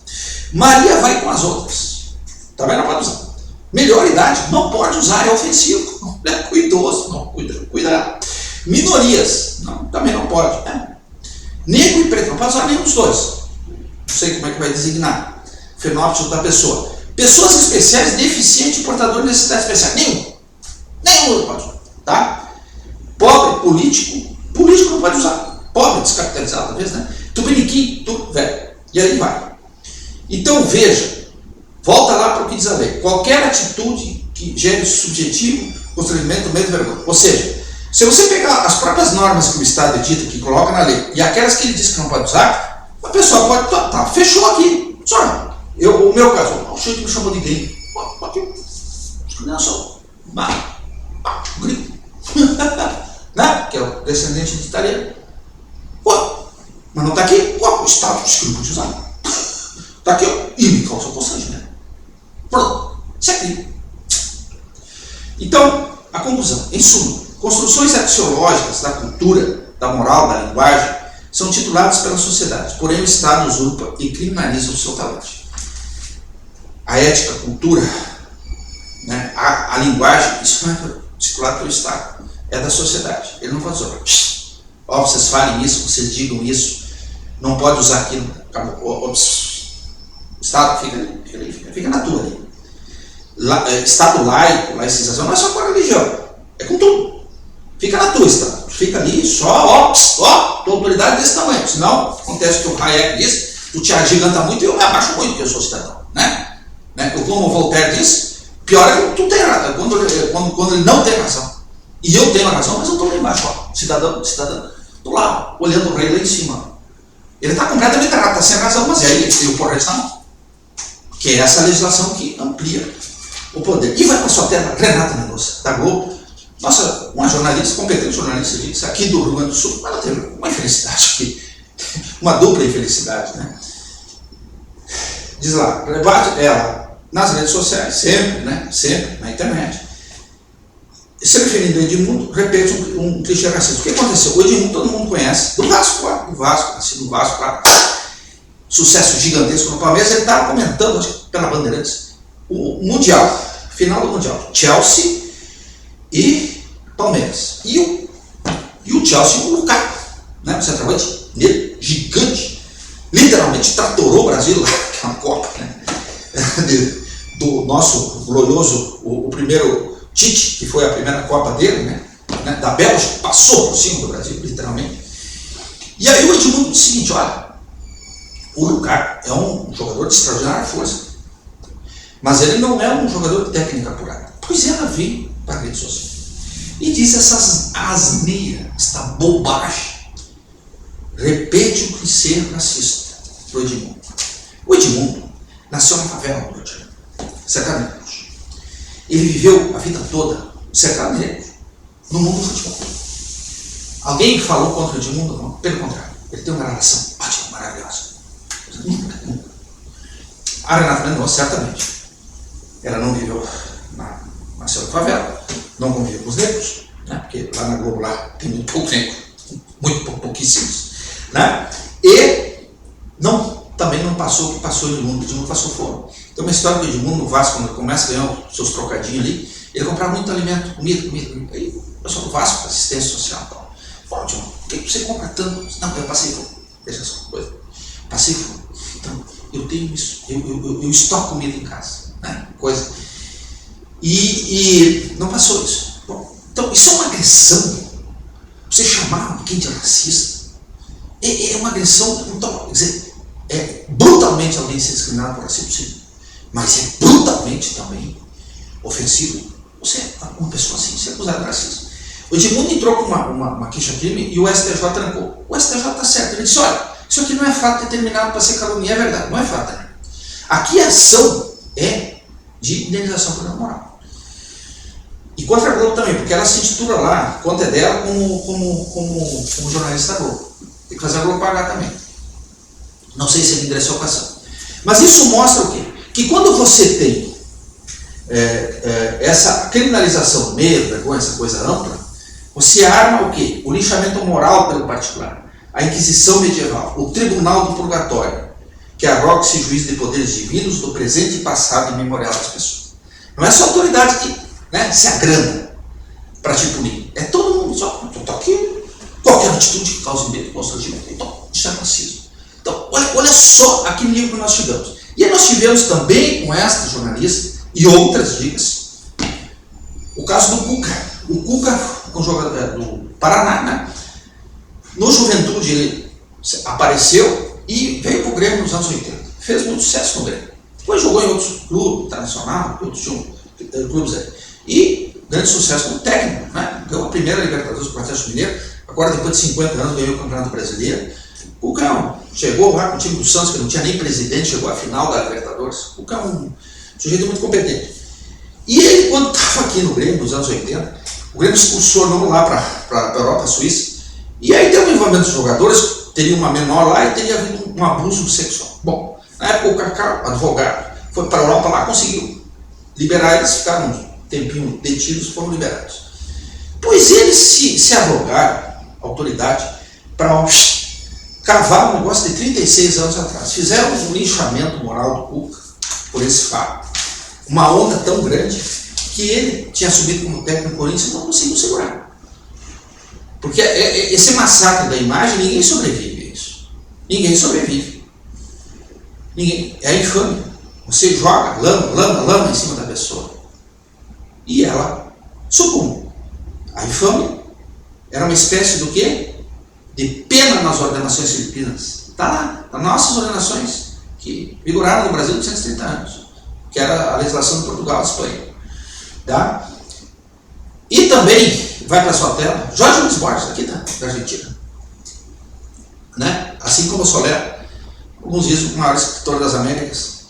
Maria vai com as outras. Também não pode usar. Melhor idade, não pode usar, é ofensivo. É cuidoso, não, cuida. Minorias, também não pode. Negro e preto, não pode usar nenhum dos dois. Não sei como é que vai designar. Fenótipo da pessoa. Pessoas especiais, deficientes e portadores de necessidades especiais. Nenhum não pode usar. Tá? Pobre, político não pode usar. Pobre, descapitalizado, talvez, né? Tupiniquim, velho. E aí vai. Então veja, volta lá para o que diz a lei. Qualquer atitude que gere subjetivo, constrangimento, medo e vergonha. Ou seja, se você pegar as próprias normas que o Estado edita, que coloca na lei, e aquelas que ele diz que não pode usar, a pessoa pode, fechou aqui. Só, o meu caso, o sujeito me chamou de gringo. Aqui, discriminação. Gringo. Né? Que é o descendente de italiano. Mas não está aqui? O Estado disse que não pode usar. Está aqui, e me causou constrangimento. Pronto, isso é crime. Então, a conclusão, em suma, construções axiológicas da cultura, da moral, da linguagem, são tituladas pela sociedade, porém o Estado usurpa e criminaliza o seu talento. A ética, a cultura, né, a linguagem, isso não é titulado pelo Estado, é da sociedade. Ele não pode usar. Vocês falem isso, vocês digam isso, não pode usar aquilo. O Estado fica na tua ali. Estado laico, laicização, não é só com a religião, é com tudo. Fica na tua, Estado. Fica ali só, tua autoridade desse tamanho. Senão, acontece o que o Hayek diz, tu te agiganta muito e eu me abaixo muito, porque eu sou cidadão. Né? Como o Voltaire diz, pior é que tu tem razão, quando ele não tem razão. E eu tenho a razão, mas eu estou lá embaixo, cidadão, estou lá, olhando o rei lá em cima. Ele está completamente errado, está sem razão, mas aí ele tem o poder na mão. Que é essa legislação que amplia o poder. E vai para a sua terra, Renata Mendonça, da Globo. Nossa, uma jornalista, competente jornalista, disse aqui do Rio Grande do Sul, ela teve uma infelicidade aqui, uma dupla infelicidade, né? Diz lá, rebate ela nas redes sociais, sempre na internet, se referindo ao Edmundo, repete um clichê racista. O que aconteceu? O Edmundo todo mundo conhece, do Vasco, nascido no Vasco, claro, sucesso gigantesco no Palmeiras. Ele estava comentando, acho que pela Bandeirantes, o Mundial, final do Mundial, Chelsea e Palmeiras. E o Chelsea, o Lukaku, né, o centroavante nele, gigante, literalmente tratorou o Brasil lá naquela Copa, né, do nosso glorioso, o primeiro Tite, que foi a primeira Copa dele, né, da Bélgica, passou por cima do Brasil, literalmente. E aí o Edmundo disse o seguinte, olha, o Lukaku é um jogador de extraordinária força, mas ele não é um jogador de técnica apurada. Pois ela veio para a rede social e disse essas asneiras, esta bobagem, repete o clichê racista. para o Edmundo. O Edmundo nasceu na favela do Rio de Janeiro, cercado de negros. Ele viveu a vida toda cercado de negros no mundo do futebol. Alguém falou contra o Edmundo? Não, pelo contrário. Ele tem uma relação ótima, maravilhosa. Nunca. A Renata Mendonça, certamente, ela não viveu nasceu na favela, não conviveu com os negros, né? Porque lá na Globo lá tem muito pouco negro, pouquíssimos, né? E também não passou o que passou o Edmundo passou fome. Tem uma história do Edmundo no Vasco, quando ele começa a ganhar os seus trocadinhos ali, ele comprava muito alimento, comida. Aí o pessoal do Vasco, assistência social, tal. Fala, Edmundo, por que você compra tanto? Não, eu passei fome. Deixa essa coisa. Passei fome. Então, eu tenho isso, eu estoco comida em casa, né? Coisa. E não passou isso. Bom, então, isso é uma agressão. Você chamar alguém de racista é uma agressão, então, quer dizer, brutalmente alguém ser discriminado por racismo, sim, mas é brutalmente também ofensivo você, uma pessoa assim, ser acusada de racismo. O Edmundo entrou com uma queixa-crime e o STJ trancou. O STJ está certo, ele disse, olha, isso aqui não é fato determinado para ser calúnia, é verdade, não é fato. Né? Aqui a ação é de indenização por dano moral. E contra a Globo também, porque ela se intitula lá, a conta é dela como jornalista da Globo. Tem que fazer a Globo pagar também. Não sei se ele ingressou com a ação. Mas isso mostra o quê? Que quando você tem essa criminalização, medo, vergonha, essa coisa ampla, você arma o quê? O linchamento moral pelo particular, a Inquisição medieval, o Tribunal do Purgatório, que arroga-se juízo de poderes divinos do presente e passado e memorial das pessoas. Não é só a autoridade que se agranda para te punir. É todo mundo só. Então, aqui, qualquer atitude que cause medo, constrangimento. Então, isso é racismo. Então, olha só aquele livro que nós tivemos. E aí nós tivemos também com esta jornalista e outras dicas o caso do Cuca. O Cuca, um jogador do Paraná, né? No Juventude ele apareceu e veio para o Grêmio nos anos 80. Fez muito sucesso no Grêmio. Depois jogou em outros clubes, Internacional, outros clubes aí. E grande sucesso como técnico, né? Ganhou a primeira Libertadores com o Atlético Mineiro, agora depois de 50 anos ganhou o Campeonato Brasileiro. O Cão chegou lá com o time do Santos, que não tinha nem presidente, chegou à final da Libertadores. O Cão é um sujeito muito competente. E ele, quando estava aqui no Grêmio, nos anos 80, o Grêmio expulsou lá para a Europa, Suíça, e aí tem um envolvimento dos jogadores, teria uma menor lá e teria havido um abuso sexual. Bom, na época o Kaká, advogado, foi para a Europa lá, conseguiu liberar eles, ficaram um tempinho detidos, foram liberados. Pois eles se arrogaram, autoridade, para cavar um negócio de 36 anos atrás. Fizeram um linchamento moral do Cuca por esse fato. Uma onda tão grande que ele tinha subido como técnico no Corinthians e não conseguiu segurar. Porque esse massacre da imagem, ninguém sobrevive a isso. Ninguém sobrevive. Ninguém. É infame. Você joga lama em cima da pessoa. E ela sucumbe. A infâmia era uma espécie do quê? De pena nas ordenações filipinas. Está lá, nas nossas ordenações, que vigoraram no Brasil há 230 anos, que era a legislação de Portugal e Espanha. Tá? E também, vai para a sua tela, Jorge Luiz Borges, aqui da Argentina. Né? Assim como o Soler, alguns dizem o maior escritor das Américas.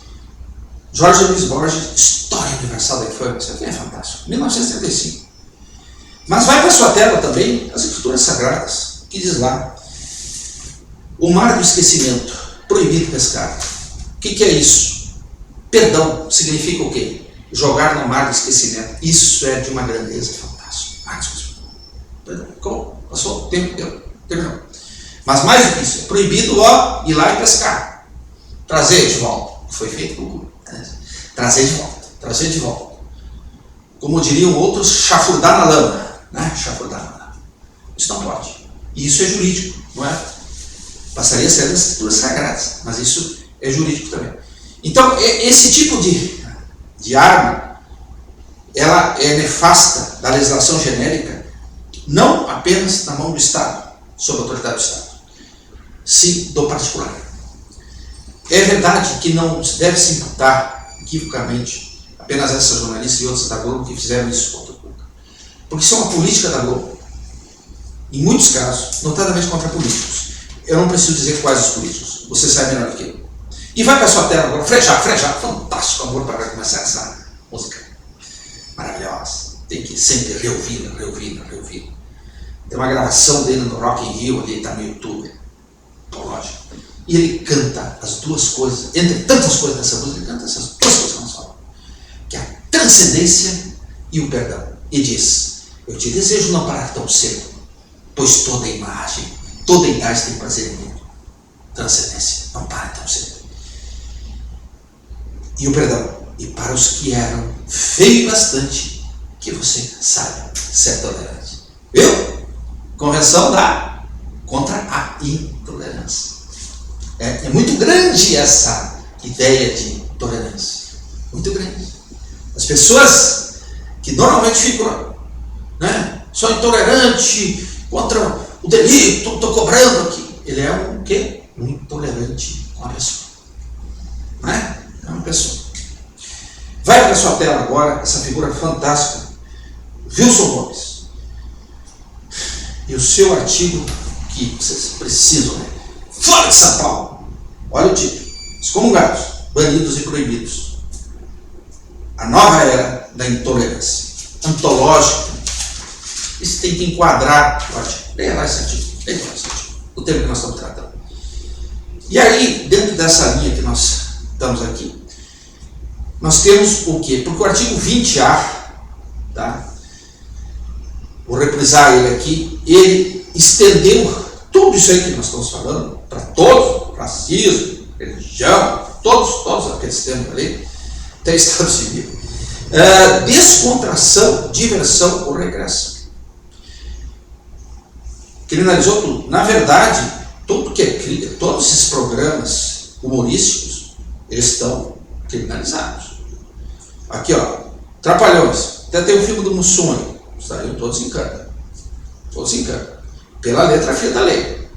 Jorge Luiz Borges, História Universal da Infâmia, isso aqui é fantástico, 1935. Mas vai para a sua tela também as escrituras sagradas, que diz lá, o mar do esquecimento, proibido pescar. O que é isso? Perdão significa o quê? Jogar no mar do esquecimento. Isso é de uma grandeza fantástica. Perdão, como? Passou o tempo, terminou. Mas mais do que isso, é proibido ir lá e pescar. Trazer de volta. Foi feito com o cu. Trazer de volta. Como diriam outros, chafurdar na lama. Né? Chafurdar na lama. Isso não pode. E isso é jurídico, não é? Passaria a ser das escrituras sagradas, mas isso é jurídico também. Então, esse tipo de arma, ela é nefasta da legislação genérica, não apenas na mão do Estado, sob a autoridade do Estado, sim do particular. É verdade que não deve se imputar equivocamente apenas essas jornalistas e outras da Globo que fizeram isso contra o Cuca. Porque isso é uma política da Globo. Em muitos casos, notadamente contra políticos. Eu não preciso dizer quais os políticos. você sai melhor do que eu. E vai para sua tela agora, frejar, fantástico, amor, para começar essa música maravilhosa. Tem que sempre reouvi-la. Tem uma gravação dele no Rock in Rio, ali está no YouTube, lógico. E ele canta as duas coisas, entre tantas coisas dessa música, ele canta essas duas coisas que nós falamos, que é a transcendência e o perdão. E diz: eu te desejo não parar tão cedo, pois toda imagem tem prazer em mim. Transcendência, não para tão cedo. E o perdão, e para os que eram feio bastante, que você saiba ser tolerante. Viu? Convenção contra a intolerância. É muito grande essa ideia de tolerância. Muito grande. As pessoas que normalmente ficam, né, só intolerante contra o delito, estou cobrando aqui. Ele é um quê? Um intolerante com a pessoa. Né? É uma pessoa. Vai para a sua tela agora, essa figura fantástica, Wilson Gomes. E o seu artigo que vocês precisam, né? Fora de São Paulo. Olha o título: excomungados, banidos e proibidos. A nova era da intolerância. Antológica. Isso tem que enquadrar. Leia lá esse artigo. O tema que nós estamos tratando. E aí, dentro dessa linha que nós estamos aqui, nós temos o quê? Porque o artigo 20A, tá? Vou reprisar ele aqui, ele estendeu tudo isso aí que nós estamos falando para todos: racismo, religião, todos aqueles temas ali, até Estado Civil. Descontração, diversão ou recreação. Criminalizou tudo. Na verdade, tudo que é todos esses programas humorísticos, eles estão criminalizados. Aqui, ó, Trapalhões. Até tem o filme do Mussum aí. Saiu todos em cana. Pela letra fria da lei.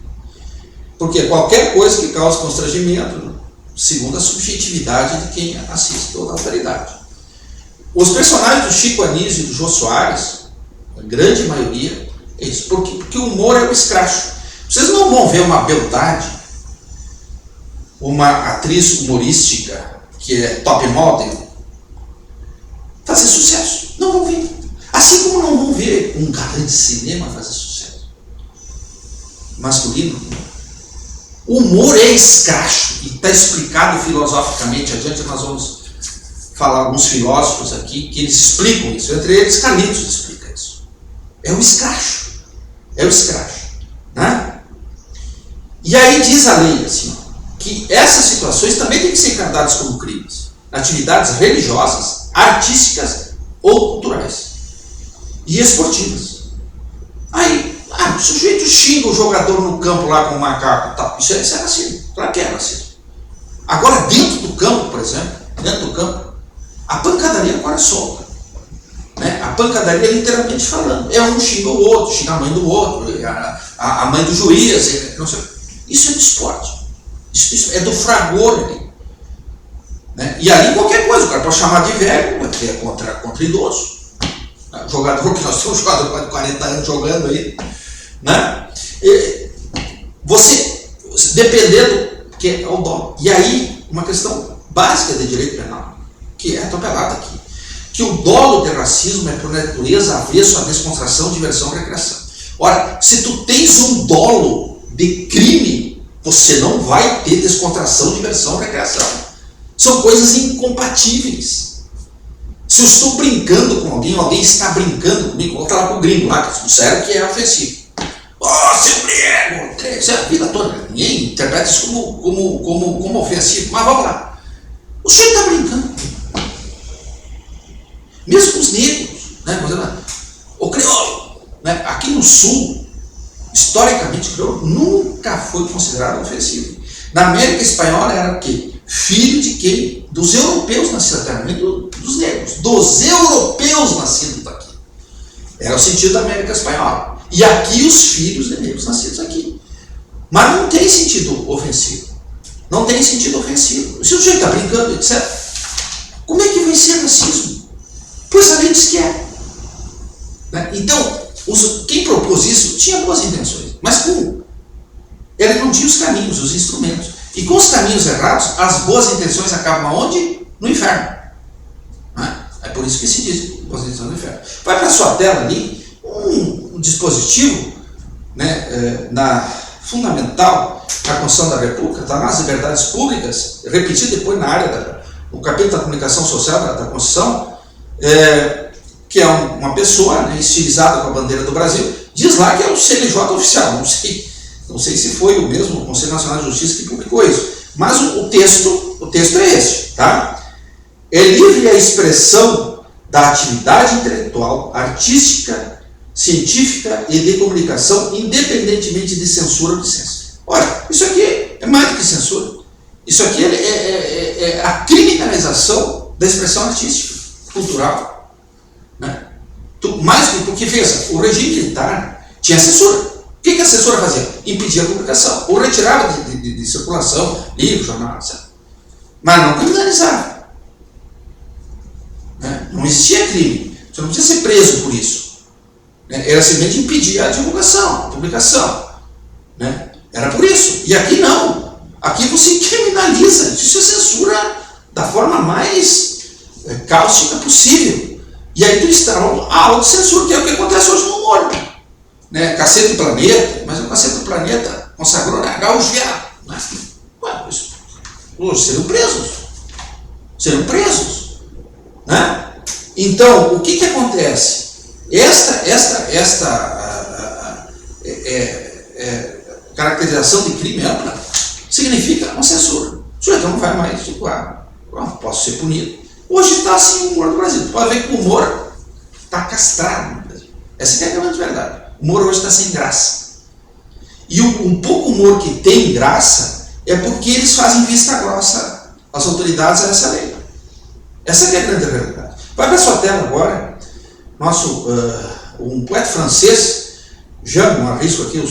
Porque qualquer coisa que cause constrangimento, segundo a subjetividade de quem assiste, ou da autoridade. Os personagens do Chico Anísio e do Jô Soares, a grande maioria, é isso. Porque o humor é o escracho. Vocês não vão ver uma beldade, uma atriz humorística que é top model, fazer sucesso. Não vão ver. Assim como não vão ver um galã de cinema fazer sucesso. Masculino. O humor é escracho e está explicado filosoficamente. Adiante nós vamos falar alguns filósofos aqui que eles explicam isso. Entre eles, Carlitos explica isso. É o escracho. Né? E aí diz a lei assim, que essas situações também têm que ser encardadas como crimes. Atividades religiosas, artísticas ou culturais. E esportivas. Aí, o sujeito xinga o jogador no campo lá com o macaco. Tá, isso é racismo. Claro que é racismo. Agora, dentro do campo, por exemplo, a pancadaria agora solta. Né? A pancadaria, literalmente falando, é um xinga o outro, xinga a mãe do outro, a mãe do juiz, não sei. Isso é do esporte. Isso é do fragor ali. Né? E ali qualquer coisa, o cara pode chamar de velho, que é contra idoso. O jogador que nós temos, jogador de 40 anos jogando aí, né? Você, dependendo, que é o dolo. E aí, uma questão básica de direito penal, que é atropelada aqui, que o dolo de racismo é por natureza avesso à descontração, diversão e recreação. Ora, se tu tens um dolo de crime, você não vai ter descontração, diversão e recreação. São coisas incompatíveis. Se eu estou brincando com alguém está brincando comigo, vou falar com o gringo lá, que disseram que é ofensivo. Seu prego! Isso é a vida toda. Ninguém interpreta isso como ofensivo. Mas vamos lá. O sujeito está brincando. Mesmo com os negros, né? O crioulo, né? Aqui no sul, historicamente, o crioulo nunca foi considerado ofensivo. Na América Espanhola era o quê? Filho de quem? Dos europeus nascidos aqui, dos negros. Dos europeus nascidos aqui. Era o sentido da América Espanhola. E aqui os filhos de negros nascidos aqui. Mas não tem sentido ofensivo. Não tem sentido ofensivo. Se o sujeito está brincando, etc., como é que vai ser racismo? Pois a lei diz que é. Né? Então, quem propôs isso tinha boas intenções. Mas como? Ele não tinha os caminhos, os instrumentos. E com os caminhos errados, as boas intenções acabam aonde? No inferno. É por isso que se diz boas intenções no inferno. Vai para a sua tela ali um dispositivo, né, fundamental na Constituição da República, está nas liberdades públicas, repetido depois na área no capítulo da comunicação social da Constituição, que é uma pessoa, né, estilizada com a bandeira do Brasil, diz lá que é o CNJ oficial, não sei se foi o mesmo Conselho Nacional de Justiça que publicou isso, mas o texto é este, tá? É livre a expressão da atividade intelectual, artística, científica e de comunicação, independentemente de censura ou licença. Olha, isso aqui é mais do que censura. Isso aqui é a criminalização da expressão artística, cultural. Né? Porque fez o regime militar tinha censura. O que a censura fazia? Impedia a publicação, ou retirava de circulação, livro, jornal, etc. Mas não criminalizava. Né? Não existia crime. Você não podia ser preso por isso. Né? Era simplesmente impedir a divulgação, a publicação. Né? Era por isso. E aqui não. Aqui você criminaliza. Isso é censura da forma mais cáustica possível. E aí tu instala a autocensura, que é o que acontece hoje no humor. Né? Cacete do Planeta, mas o Cacete do Planeta consagrou Gaúcho Viado. Né? Hoje seriam presos. Seriam presos. Né? Então, o que acontece? Esta caracterização de crime ampla significa uma censura. O sujeito não vai mais, posso ser punido. Hoje está assim o humor do Brasil. Tu pode ver que o humor está castrado no Brasil. Essa é a grande verdade. O humor hoje está sem graça. E um pouco humor que tem graça é porque eles fazem vista grossa às autoridades a essa lei. Essa é a grande verdade. Vai para a sua tela agora, um poeta francês, Jean, não arrisco aqui o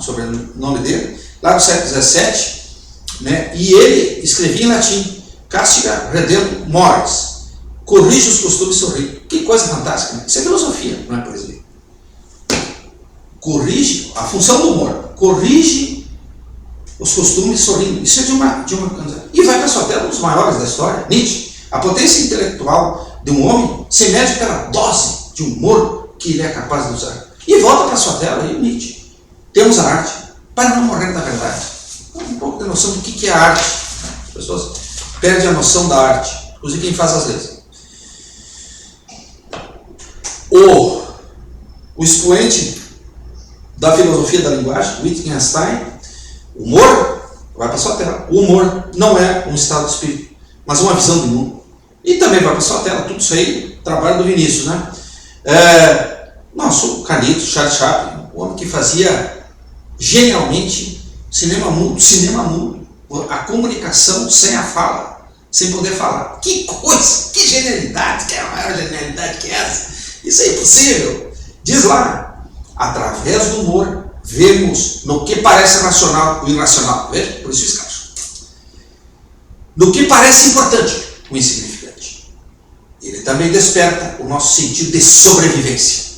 sobrenome dele, lá do século XVII, né, e ele escrevia em latim, Castiga redem mores, corrige os costumes sorrir. Que coisa fantástica, né? Isso é filosofia, não é poesia. Corrige, a função do humor, corrige os costumes sorrindo. Isso é de uma e vai para a sua tela um dos maiores da história, Nietzsche. A potência intelectual de um homem se mede pela dose de humor que ele é capaz de usar. E volta para a sua tela aí, Nietzsche. Temos a arte para não morrer da verdade. Um pouco de noção do que é a arte. As pessoas perdem a noção da arte. Inclusive quem faz as letras. O expoente da filosofia da linguagem, Wittgenstein, humor, vai para a sua tela. O humor não é um estado de espírito, mas uma visão do mundo. E também vai para a sua tela, tudo isso aí, trabalho do Vinícius, né? Nosso Carlitos, Charles Chaplin, o homem que fazia genialmente cinema mudo, a comunicação sem a fala, sem poder falar. Que coisa, que genialidade, que é a maior genialidade que essa? Isso é impossível. Diz lá, através do humor, vemos no que parece racional o irracional. Veja, por isso escasso. No que parece importante, o insignificante. Ele também desperta o nosso sentido de sobrevivência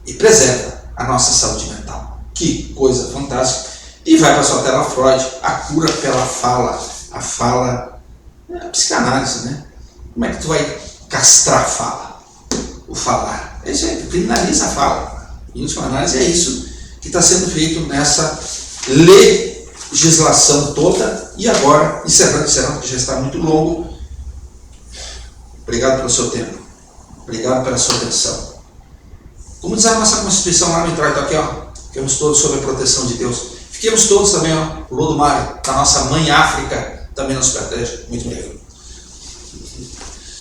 e preserva a nossa saúde mental. Que coisa fantástica. E vai para a sua tela Freud, a cura pela fala. A fala é a psicanálise, né? Como é que tu vai castrar a fala? O falar. Isso aí, criminaliza a fala. Em última análise é isso que está sendo feito nessa legislação toda. E agora, encerrando, porque já está muito longo. Obrigado pelo seu tempo. Obrigado pela sua atenção. Como diz a nossa Constituição lá no introito aqui, ficamos todos sob a proteção de Deus. Fiquemos todos também, o Lodo Mar, da nossa mãe África, também nos protege. Muito obrigado.